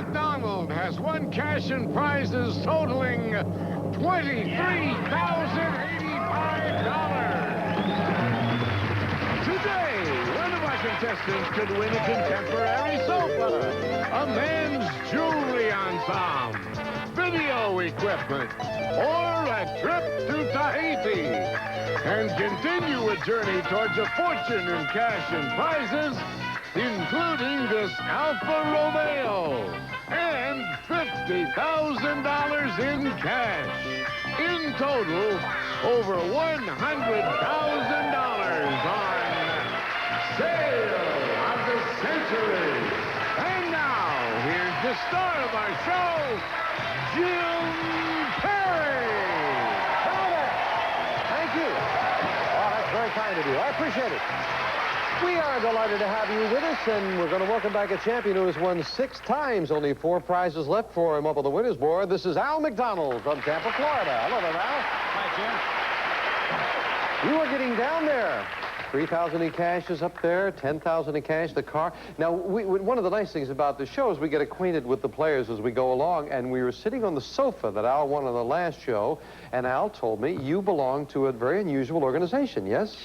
McDonald has won cash and prizes totaling $23,085. Today, one of our contestants could win a contemporary sofa, a men's jewelry ensemble, video equipment, or a trip to Tahiti, and continue a journey towards a fortune in cash and prizes, including this Alfa Romeo, and $50,000 in cash. In total, over $100,000 on Sale of the Century. And now, here's the star of our show, Jim Perry. Thank you. Oh, that's very kind of you. I appreciate it. We are delighted to have you with us, and we're going to welcome back a champion who has won 6 times. Only 4 prizes left for him up on the winner's board. This is Al McDonald from Tampa, Florida. Hello there, Al. Hi, Jim. You are getting down there. 3,000 in cash is up there, 10,000 in cash, the car. Now, one of the nice things about the show is we get acquainted with the players as we go along, and we were sitting on the sofa that Al won on the last show, and Al told me you belong to a very unusual organization, yes?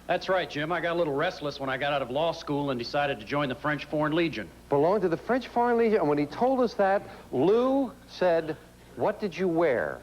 That's right, Jim. I got a little restless when I got out of law school and decided to join the French Foreign Legion. Belong to the French Foreign Legion, and when he told us that, Lou said, "What did you wear?"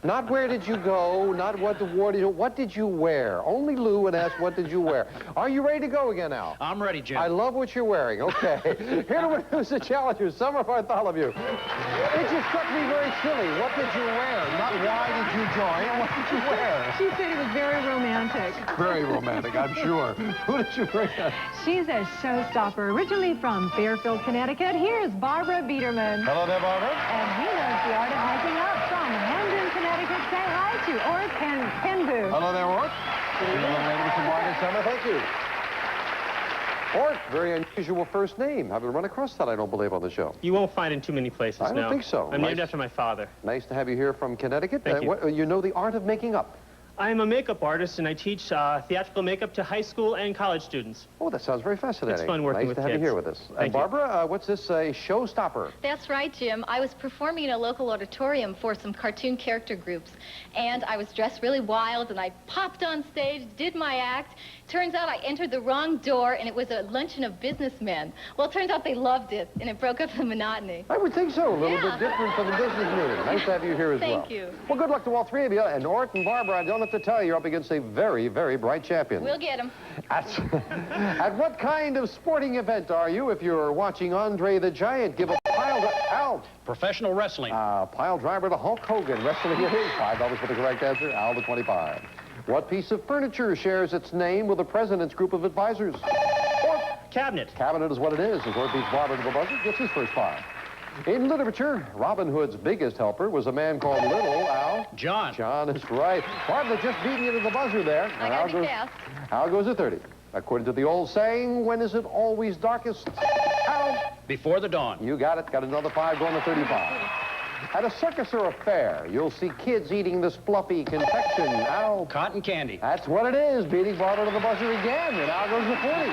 Not where did you go, not what the war did you, what did you wear? Only Lou would ask, what did you wear? Are you ready to go again, Al? I'm ready, Jim. I love what you're wearing. Okay. Here to introduce the challengers, Summer Bartholomew. It just struck me very silly. What did you wear? Not why did you join, what did you wear? She said it was very romantic. Very romantic, I'm sure. Who did you bring up? She's a showstopper, originally from Fairfield, Connecticut. Here's Barbara Biederman. Hello there, Barbara. And he knows the art of making up from Hamden, Connecticut. Say hi to Ort Penbu. Hello there, Ort. Good evening, ladies and Margaret Summer. Thank you. Ort, very unusual first name. Haven't run across that, I don't believe, on the show. You won't find it in too many places, I don't think so. I'm named after my father. Nice to have you here from Connecticut. Thank you. You know the art of making up. I'm a makeup artist, and I teach theatrical makeup to high school and college students. Oh, that sounds very fascinating. It's fun working with Nice to have you kids. here with us. Thank And you. Barbara, what's this, a showstopper? That's right, Jim. I was performing in a local auditorium for some cartoon character groups, and I was dressed really wild, and I popped on stage, did my act. Turns out I entered the wrong door, and it was a luncheon of businessmen. Well, it turns out they loved it, and it broke up the monotony. I would think so. A little Yeah. bit different from the business meeting. Nice to have you here as well. Thank you. Well, good luck to all 3 of you. And Ort and Barbara, I don't have to tell you, you're up against a very, very bright champion. We'll get them. At what kind of sporting event are you? If you're watching Andre the Giant, give a Al. Professional wrestling. Pile driver to Hulk Hogan. Wrestling it is. $5 for the correct answer. Al, the 25. What piece of furniture shares its name with the president's group of advisors? Cabinet. Cabinet is what it is. As Ort beats Barbara to the buzzer, gets his first 5. In literature, Robin Hood's biggest helper was a man called Little Al. John. John is right. Barbara just beating you to the buzzer there. I gotta be fast. Al goes to 30. According to the old saying, when is it always darkest? Al. Before the dawn. You got it. Got another 5 going to 35. At a circus or a fair, you'll see kids eating this fluffy confection. Al. Cotton candy. That's what it is. Beating Barbara to the buzzer again. And Al goes to 40.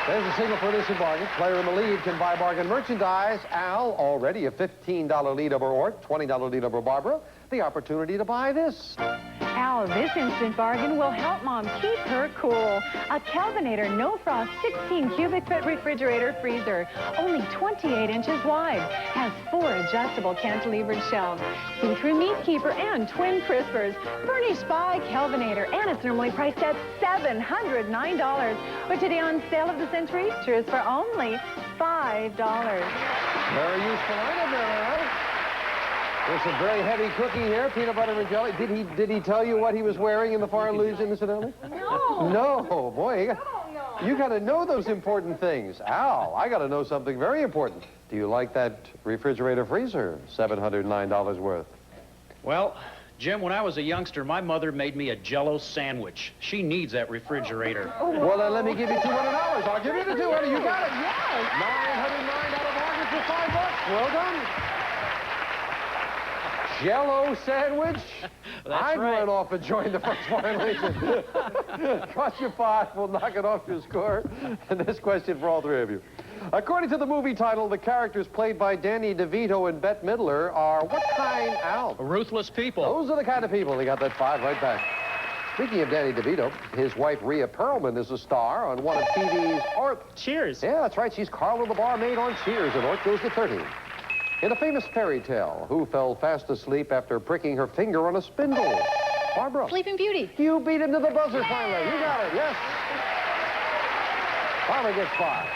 There's a signal for this bargain. Player in the lead can buy bargain merchandise. Al, already a $15 lead over Ort, $20 lead over Barbara. The opportunity to buy this. Al, this instant bargain will help Mom keep her cool. A Kelvinator no-frost 16 cubic foot refrigerator freezer, only 28 inches wide, has 4 adjustable cantilevered shelves, see-through meat keeper, and twin crispers. Furnished by Kelvinator, and it's normally priced at $709. But today on Sale of the Century, yours for only $5. Very useful item there, Al. There's some very heavy cooking here, peanut butter and jelly. Did he tell you what he was wearing in the Foreign Legion, incidentally? No. No, boy. You got to know those important things. Al, I got to know something very important. Do you like that refrigerator freezer? $709 worth. Well, Jim, when I was a youngster, my mother made me a Jell-O sandwich. She needs that refrigerator. Well, then let me give you $200. I'll give you the $200. You got it. Yes. $909 bargain for $5. Well done. Jell-O sandwich? I'd right. run off and join the French Foreign Legion. Cost you $5. We'll knock it off your score. And this question for all 3 of you. According to the movie title, the characters played by Danny DeVito and Bette Midler are what kind, Al? Ruthless people. Those are the kind of people. They got that 5 right back. Speaking of Danny DeVito, his wife Rhea Perlman is a star on one of TV's Ort. Cheers. Yeah, that's right. She's Carla the barmaid on Cheers, and Ort goes to 30. In a famous fairy tale, who fell fast asleep after pricking her finger on a spindle? Barbara. Sleeping Beauty. You beat him to the buzzer finally. You got it, yes. Barbara gets 5.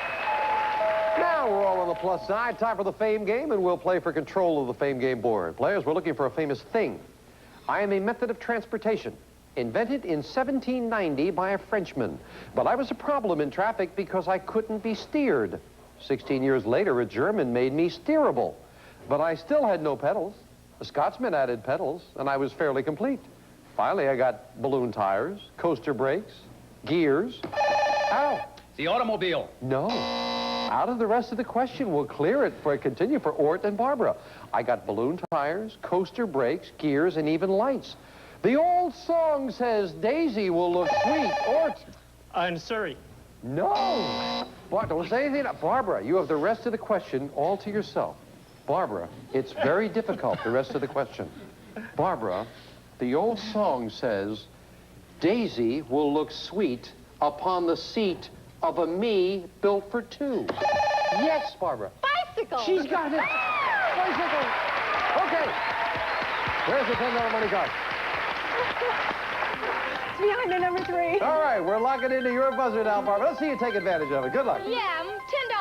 Now we're all on the plus side. Time for the Fame Game, and we'll play for control of the Fame Game board. Players, we're looking for a famous thing. I am a method of transportation invented in 1790 by a Frenchman. But I was a problem in traffic because I couldn't be steered. 16 years later, a German made me steerable. But I still had no pedals. A Scotsman added pedals, and I was fairly complete. Finally, I got balloon tires, coaster brakes, gears. Ow! The automobile. No. Out of the rest of the question, we'll clear it for continue for Ort and Barbara. I got balloon tires, coaster brakes, gears, and even lights. The old song says Daisy will look sweet. Ort. In Surrey. No. Don't say anything. Barbara, you have the rest of the question all to yourself. Barbara, it's very difficult, the rest of the question. Barbara, the old song says Daisy will look sweet upon the seat of a me built for 2. Yes, Barbara. Bicycle. She's got it. Bicycle. Okay. There's the $10 money card. It's behind the number 3. All right, we're locking into your buzzer now, Barbara. Let's see you take advantage of it. Good luck. Yeah,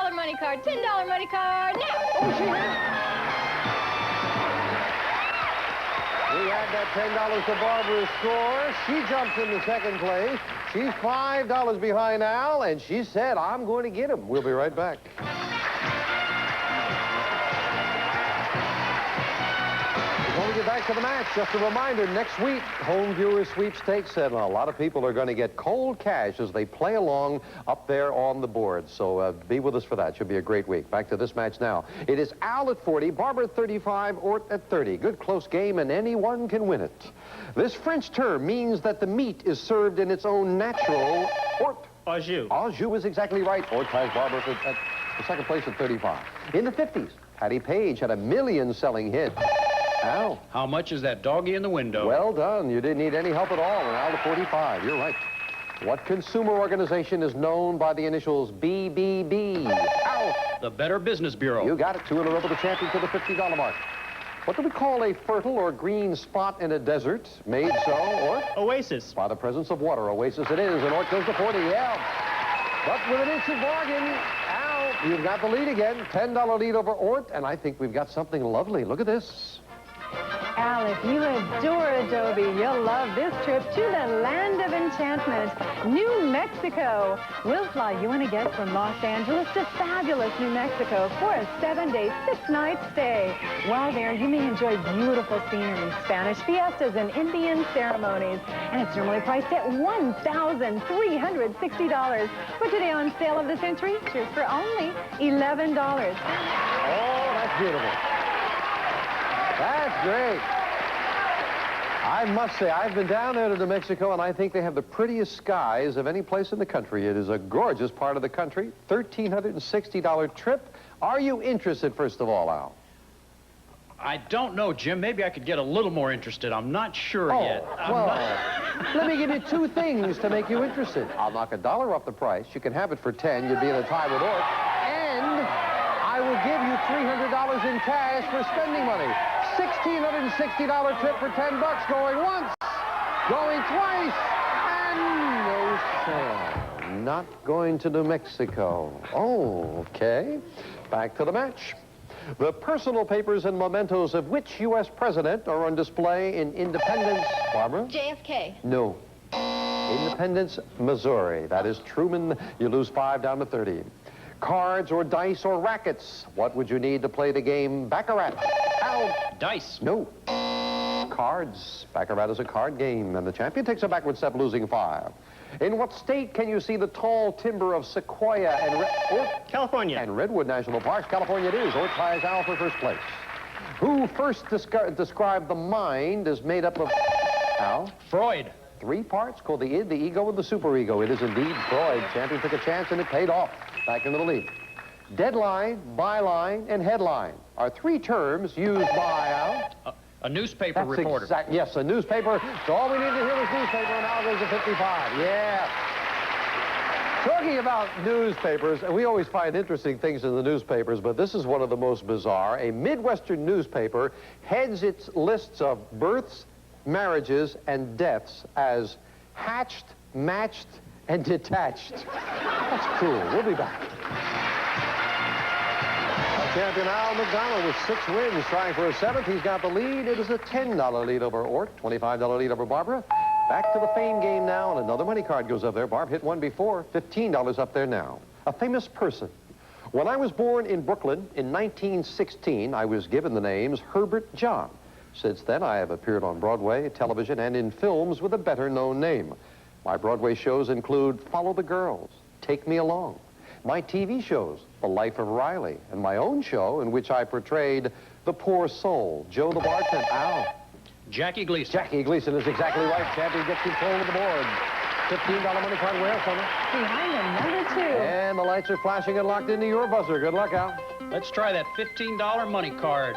$10 money card. $10 money card now. Oh, she has. We add that $10 to Barbara's score. She jumps into second place. She's $5 behind Al, and she said, I'm going to get him. We'll be right back. Before we get back to the match, just a reminder, next week, Home Viewer Sweepstakes, and a lot of people are going to get cold cash as they play along up there on the board. So be with us for that. Should be a great week. Back to this match now. It is Al at 40, Barbara at 35, Ort at 30. Good close game, and anyone can win it. This French term means that the meat is served in its own natural Ort. Au jus. Au jus is exactly right. Ort ties Barbara at the second place at 35. In the 50s, Patty Page had a million-selling hit. Al. How much is that doggy in the window? Well done. You didn't need any help at all. And Al to 45. You're right. What consumer organization is known by the initials BBB? Al. The Better Business Bureau. You got it. 2 in a row for the champion to the $50 mark. What do we call a fertile or green spot in a desert made so, or? Oasis. By the presence of water. Oasis it is, and Ort goes to 40, yeah. But with an instant bargain, Al, you've got the lead again. $10 lead over Ort, and I think we've got something lovely. Look at this. Al, if you adore Adobe, you'll love this trip to the land of enchantment, New Mexico. We'll fly you and a guest from Los Angeles to fabulous New Mexico for a 7-day, 6-night stay. While there, you may enjoy beautiful scenery, Spanish fiestas, and Indian ceremonies. And it's normally priced at $1,360. But today on Sale of the Century, cheers for only $11. Oh, that's beautiful. That's great. I must say, I've been down there to New Mexico, and I think they have the prettiest skies of any place in the country. It is a gorgeous part of the country. $1,360 trip. Are you interested, first of all, Al? I don't know, Jim. Maybe I could get a little more interested. I'm not sure yet. Let me give you 2 things to make you interested. I'll knock $1 off the price. You can have it for 10. You'd be in a tie with Ort. And I will give you $300 in cash for spending money. $1,660 trip for $10, going once, going twice, and no sale. Not going to New Mexico. Oh, okay. Back to the match. The personal papers and mementos of which U.S. president are on display in Independence, Barbara? JFK. No. Independence, Missouri. That is Truman. You lose 5 down to 30. Cards or dice or rackets. What would you need to play the game Baccarat? Al. Dice. No. Cards. Baccarat is a card game, and the champion takes a backward step, losing 5. In what state can you see the tall timber of sequoia and California. and Redwood National Parks? California it is. Ort ties Al for first place. Who first described the mind as made up of, Al? Freud. 3 parts called the id, the ego, and the superego. It is indeed Freud. Champion took a chance, and it paid off. Back into the lead. Deadline, byline, and headline are three terms used by A newspaper reporter. Yes, a newspaper. So all we need to hear is newspaper, and now goes to 55. Yeah. Talking about newspapers, we always find interesting things in the newspapers, but this is one of the most bizarre. A Midwestern newspaper heads its lists of births, marriages, and deaths as hatched, matched, and detached. That's cruel. We'll be back. Our champion Al McDonald with 6 wins, trying for a 7th. He's got the lead. It is a $10 lead over Ort, $25 lead over Barbara. Back to the fame game now, and another money card goes up there. Barb hit one before, $15 up there now. A famous person. When I was born in Brooklyn in 1916, I was given the names Herbert John. Since then, I have appeared on Broadway, television, and in films with a better-known name. My Broadway shows include Follow the Girls, Take Me Along, my TV shows, The Life of Riley, and my own show in which I portrayed the poor soul, Joe the bartender. Ow. Jackie Gleason. Jackie Gleason is exactly right. Champion gets control of the board. $15 money card where, Summer? Behind him, number 2. And the lights are flashing and locked into your buzzer. Good luck, Al. Let's try that $15 money card.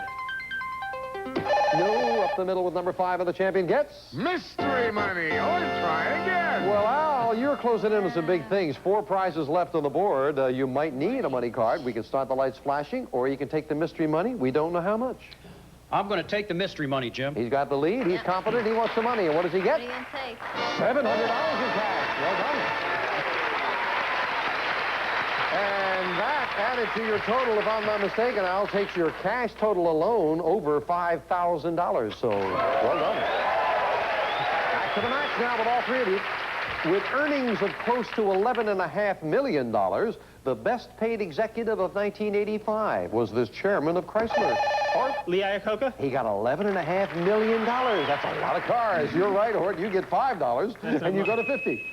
No, up the middle with number 5, and the champion gets... Mystery money. Or try again. Well, Al, you're closing in with some big things. 4 prizes left on the board. You might need a money card. We can start the lights flashing, or you can take the mystery money. We don't know how much. I'm going to take the mystery money, Jim. He's got the lead. He's confident. He wants the money. And what does he get? What are you going to take? $700 in cash. Well done. And that added to your total, if I'm not mistaken, Al, takes your cash total alone over $5,000. So, well done. Back to the match now with all 3 of you. With earnings of close to $11.5 million, the best-paid executive of 1985 was this chairman of Chrysler. Ort? Lee Iacocca? He got $11.5 million. That's a lot of cars. You're right, Ort. You get $5, and you go to 50.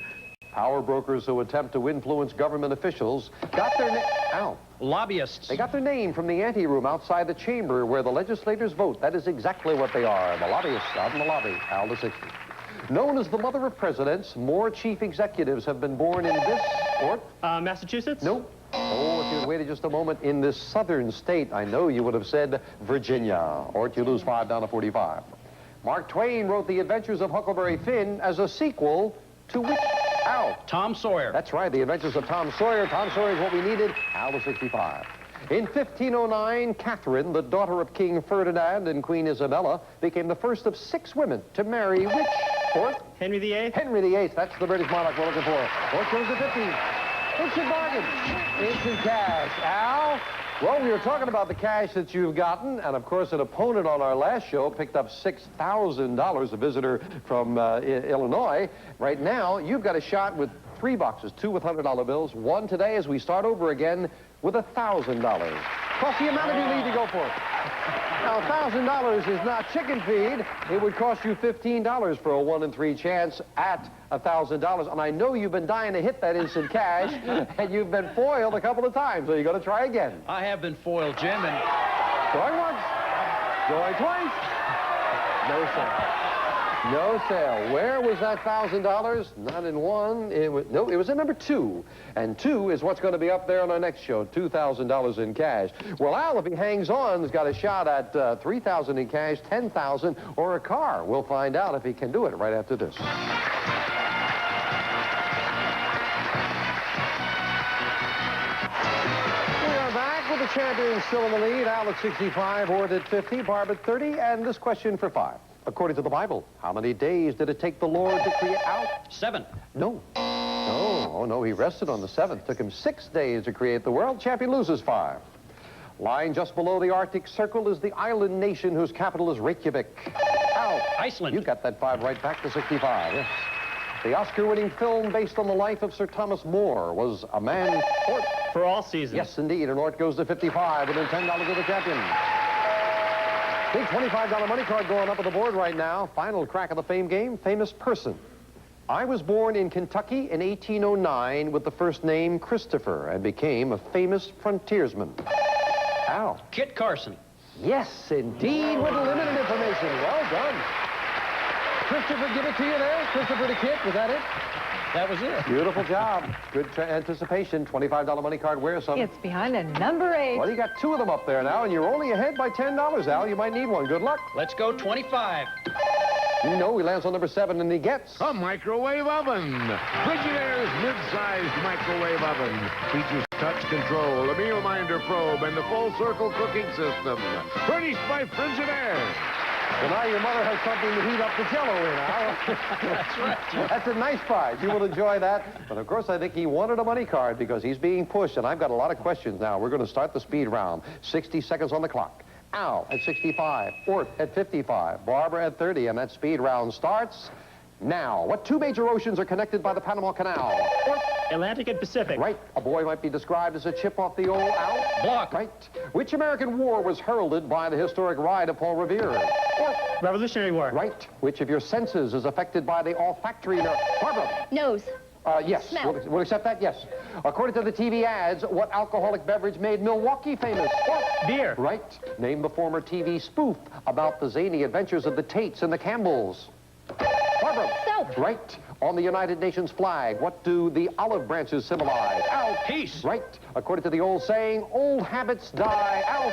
Power brokers who attempt to influence government officials got their name. Ow. Lobbyists. They got their name from the anteroom outside the chamber where the legislators vote. That is exactly what they are. The lobbyists out in the lobby. Al to 60. Known as the mother of presidents, more chief executives have been born in this, Ort? Massachusetts? Nope. Oh, if you'd waited just a moment, in this southern state, I know you would have said Virginia. Ort, you lose 5 down to 45. Mark Twain wrote The Adventures of Huckleberry Finn as a sequel to which? Al. Tom Sawyer. That's right, The Adventures of Tom Sawyer. Tom Sawyer is what we needed. Al to 65. In 1509, Catherine, the daughter of King Ferdinand and Queen Isabella, became the first of 6 women to marry which? Ort? Henry VIII? Henry VIII. That's the British monarch we're looking for. Ort goes to 50. Instant bargain. Instant cash. Al? Well, we were talking about the cash that you've gotten, and of course, an opponent on our last show picked up $6,000, a visitor from Illinois. Right now, you've got a shot with 3 boxes, 2 with $100 bills, 1 today as we start over again with $1,000. Cost the amount of you need to go for it. Now, $1,000 is not chicken feed. It would cost you $15 for a 1 in 3 chance at $1,000. And I know you've been dying to hit that instant cash, and you've been foiled a couple of times, so you got to try again. I have been foiled, Jim, and... Going once. Going twice. No sale. No sale. Where was that $1,000? Not in 1. No, it was in number 2. And 2 is what's going to be up there on our next show, $2,000 in cash. Well, Al, if he hangs on, has got a shot at $3,000 in cash, $10,000, or a car. We'll find out if he can do it right after this. The champion still in the lead. Al at 65, Ort at 50, Barb at 30, and this question for 5. According to the Bible, how many days did it take the Lord to create Al? 7. No. No, oh no, he rested on the 7th. Took him 6 days to create the world. Champion loses 5. Lying just below the Arctic Circle is the island nation whose capital is Reykjavik. Al. Iceland. You got that 5 right back to 65, yes. The Oscar-winning film based on the life of Sir Thomas More was A Man... Ort. For All Seasons. Yes, indeed. And Ort goes to 55 within $10 of the champion. Big $25 money card going up on the board right now. Final crack of the fame game, famous person. I was born in Kentucky in 1809 with the first name Christopher and became a famous frontiersman. Al. Kit Carson. Yes, indeed, with limited information. Well done. Christopher, give it to you there. Christopher the Kit, was that it? That was it. Beautiful job. Good anticipation. $25 money card. Where's some? It's behind a number 8. Well, you got 2 of them up there now, and you're only ahead by $10, Al. You might need one. Good luck. Let's go 25. No, he lands on number 7, and he gets... A microwave oven. Frigidaire's mid-sized microwave oven features touch control, a meal minder probe, and the full circle cooking system. Furnished by Frigidaire. Well, now your mother has something to heat up the Jell-O in, Al. That's right. That's a nice prize. You will enjoy that. But, of course, I think he wanted a money card because he's being pushed, and I've got a lot of questions now. We're going to start the speed round. 60 seconds on the clock. Al at 65, Ort at 55, Barbara at 30, and that speed round starts now. What 2 major oceans are connected by the Panama Canal? Ort. Atlantic and Pacific. Right. A boy might be described as a chip off the old Al. Block. Right. Which American war was heralded by the historic ride of Paul Revere? Ort. Revolutionary War. Right. Which of your senses is affected by the olfactory nerve? Barbara. Nose. Yes. Smell. We'll accept that, yes. According to the TV ads, what alcoholic beverage made Milwaukee famous? Beer. Right. Name the former TV spoof about the zany adventures of the Tates and the Campbells. Barbara. Soap. Right. On the United Nations flag, what do the olive branches symbolize? Al. Peace. Right. According to the old saying, old habits die. Al.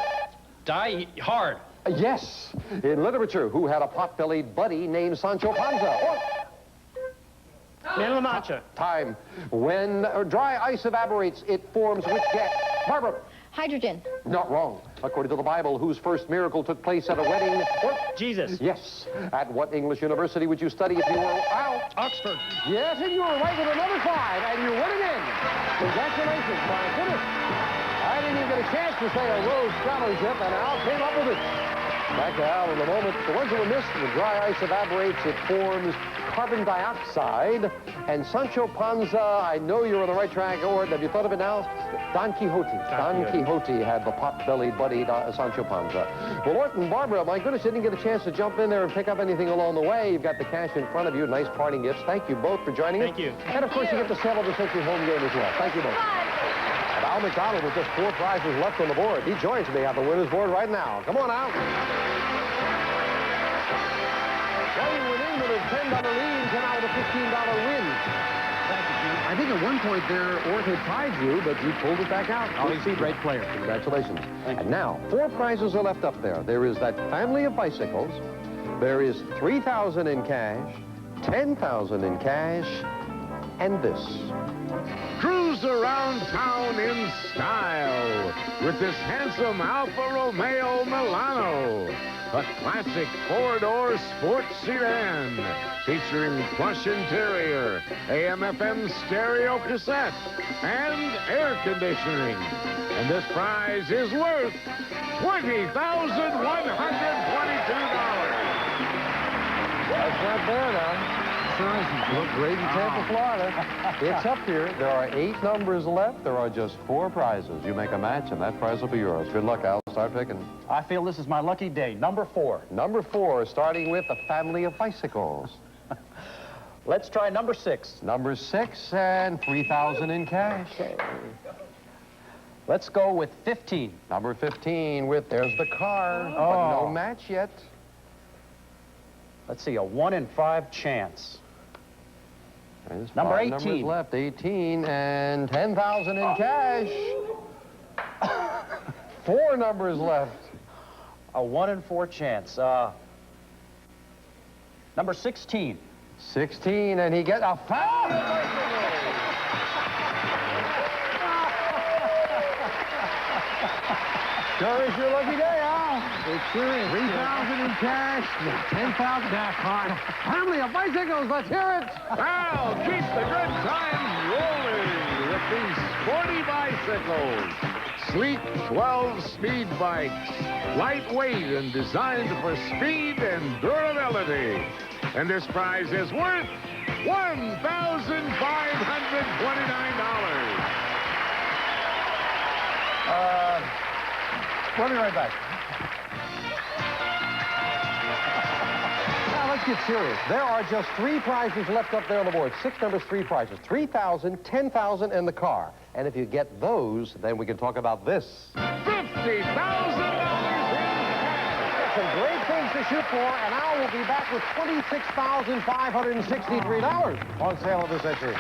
Die hard. Yes. In literature, who had a pot-bellied buddy named Sancho Panza? Or Man of La Mancha. time. When dry ice evaporates, it forms which gas? Barbara. Hydrogen. Not wrong. According to the Bible, whose first miracle took place at a wedding? Or Jesus. yes. At what English university would you study if you were out? Oxford. Yes, and you were right with another 5, and you're winning in. Congratulations, my goodness. I didn't even get a chance to say a Rhodes Scholarship, and Al came up with it. Back to Al in a moment. The ones who were missed, the dry ice evaporates, it forms carbon dioxide. And Sancho Panza, I know you're on the right track. Or have you thought of it now? Don Quixote. Don Quixote had the pot-bellied buddy, Sancho Panza. Well, Ort and Barbara, my goodness, you didn't get a chance to jump in there and pick up anything along the way. You've got the cash in front of you. Nice parting gifts. Thank you both for joining us. Thank you. And, of course, you get the Sail of the Century home game as well. Thank you both. And Al McDonald with just 4 prizes left on the board. He joins me on the winner's board right now. Come on, Al. Playing with England, a $10 lead, came out with a $15 win. I think at one point there, Ort had tied you, but you pulled it back out. Oh, he's a great player. Congratulations. And now, 4 prizes are left up there. There is that family of bicycles. There is $3,000 in cash, $10,000 in cash, and this. Cruise around town in style with this handsome Alfa Romeo Milano. A classic 4-door sports sedan featuring plush interior, AM/FM stereo cassette, and air conditioning. And this prize is worth $20,122. That's not bad, now. Look great in Tampa, Florida. It's up here. There are 8 numbers left. There are just 4 prizes. You make a match, and that prize will be yours. Good luck, Al. Start picking. I feel this is my lucky day. Number 4. Number 4, starting with a family of bicycles. Let's try number 6. Number 6 and $3,000 in cash. Let's go with 15. Number 15 with, there's the car, but Oh. no match yet. Let's see, a 1 in 5 chance. There's Number 5 18. numbers left, 18 and $10,000 in cash. 4 numbers left. A 1 in 4 chance. Number 16. 16, and he gets a foul. Sure is your lucky day, Al. It sure is. 3,000 in cash, 10,000 back card. Family of bicycles, let's hear it. Well, keep the good times rolling with these sporty bicycles. Sleek 12-speed bikes, lightweight and designed for speed and durability. And this prize is worth $1,529. We'll be right back. Now, let's get serious. There are just 3 prizes left up there on the board. 6 numbers, 3 prizes. $3,000, $10,000, and the car. And if you get those, then we can talk about this. $50,000 in cash. Some great things to shoot for, and Al will be back with $26,563 on sale of this entry.